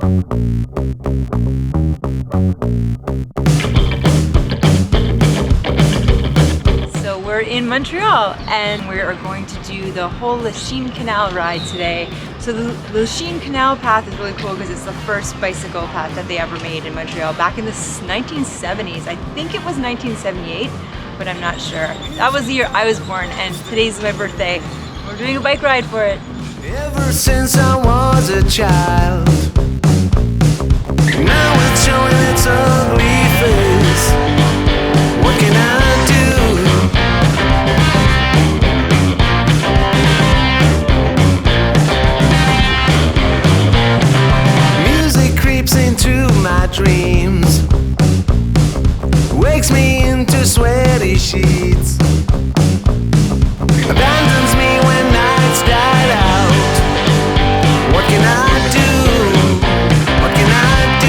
So we're in Montreal and we are going to do the whole Lachine Canal ride today. So the Lachine Canal path is really cool because it's the first bicycle path that they ever made in Montreal back in the 1970s. I think it was 1978, but I'm not sure. That was the year I was born and today's my birthday. We're doing a bike ride for it. Ever since I was a child, now it's showing its ugly face. What can I do? Music creeps into my dreams, wakes me into sweaty sheets, abandons me when nights died out. What can I do? What can I do?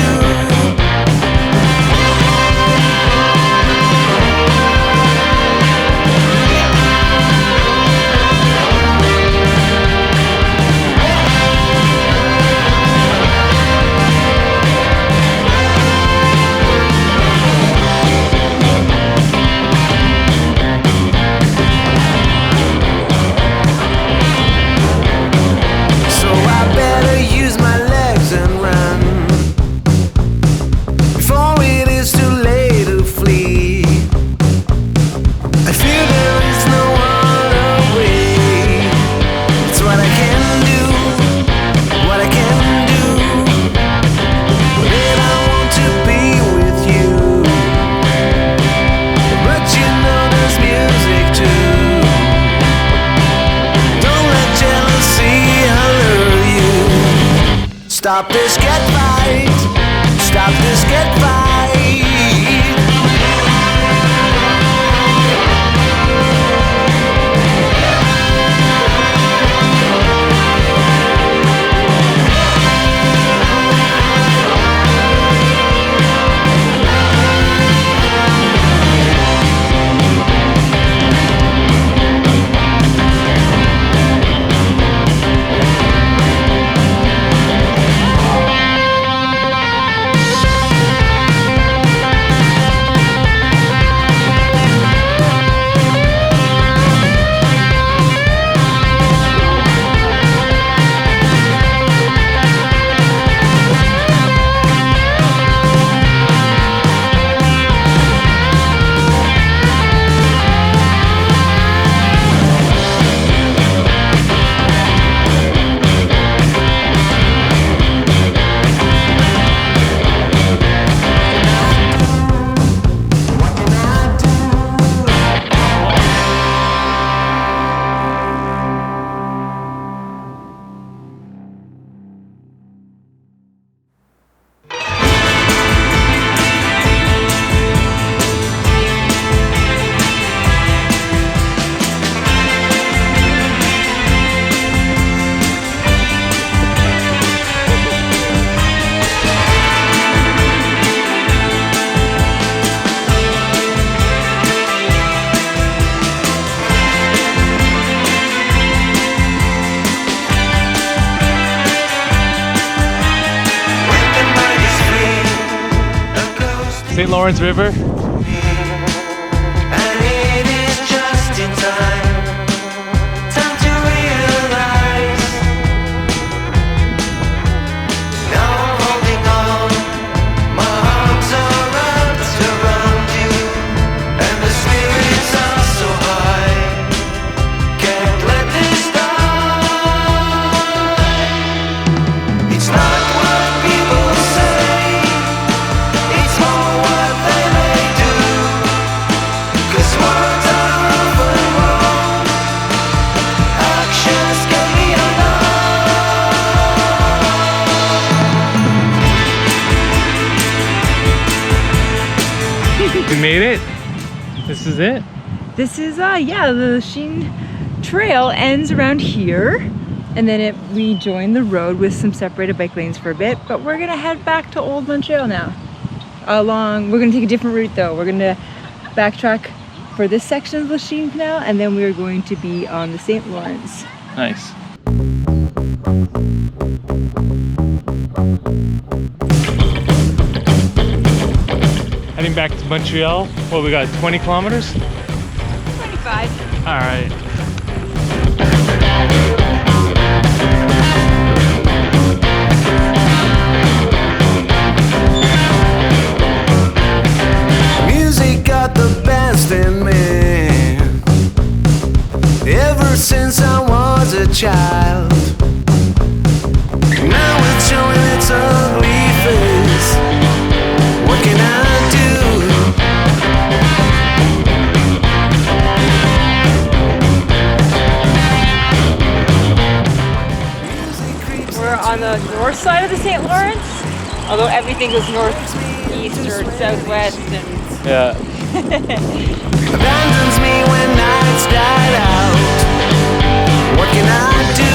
So I better use my legs and run before it is too late to flee. I fear there is no other way. It's what I can do, what I can do. Then I want to be with you, but you know there's music too. Don't let jealousy allure you. Stop this, get right. Stop this, get right. St. Lawrence River. And it is just in time, time to realize. Now I'm holding on, my arms are wrapped around you, and the spirits are so high, can't let this die. It's not what people say, it's more what they may do, 'cause words are often wrong, actions can be undone. We made it. This is it. This is, yeah, the Lachine Trail ends around here. And then we join the road with some separated bike lanes for a bit. But we're gonna head back to Old Montreal now. We're gonna take a different route though. We're gonna backtrack for this section of the Lachine Canal, and then we're going to be on the St. Lawrence. Nice. back to Montreal. What we got, 20 kilometers? 25. All right. Music got the best in me ever since I was a child. Now it's showing its ugly face. What can I do? We're on the north side of the St. Lawrence, although everything goes northeast or southwest. And Yeah. Abandons me when nights died out. What can I do?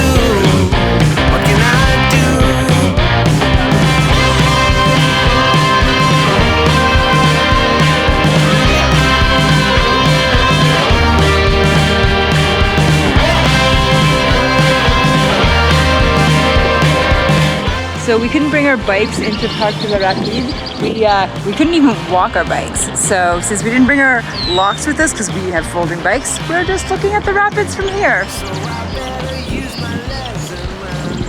What can I do? so we couldn't bring our bikes into Parc de la Rapide. We couldn't even walk our bikes. So since we didn't bring our locks with us because we have folding bikes, we're just looking at the rapids from here. So I better use my legs and run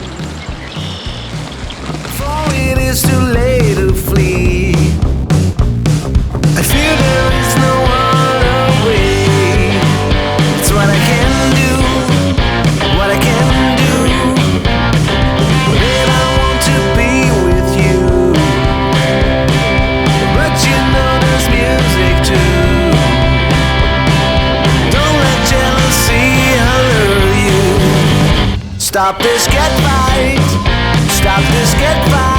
before it is too late to flee. I fear there is no other way. It's what I can do, what I can do. Then I want to be with you, but you know there's music too. Don't let jealousy allure you. Stop this, get right. Stop this, get right.